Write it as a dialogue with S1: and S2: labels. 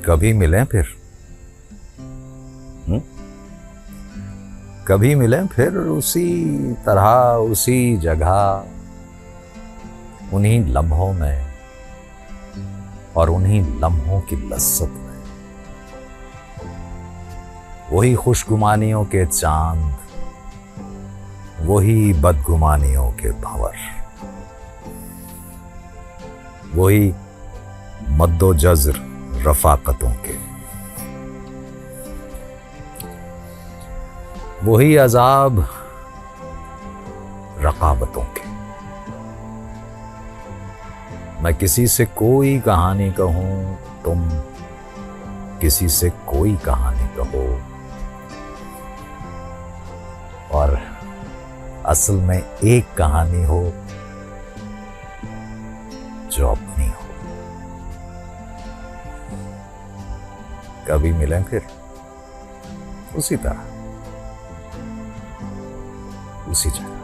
S1: कभी मिलें फिर। कभी मिलें फिर उसी तरह, उसी जगह, उन्हीं लम्हों में और उन्हीं लम्हों की लज्जत में। वही खुशगुमानियों के चांद, वही बदगुमानियों के भंवर, वही मद्दो जज्र रफाकतों के, वही अजाब रकाबतों के। मैं किसी से कोई कहानी कहूं, तुम किसी से कोई कहानी कहो, और असल में एक कहानी हो जो अपनी हो। कभी मिलें फिर उसी तरह, उसी जगह।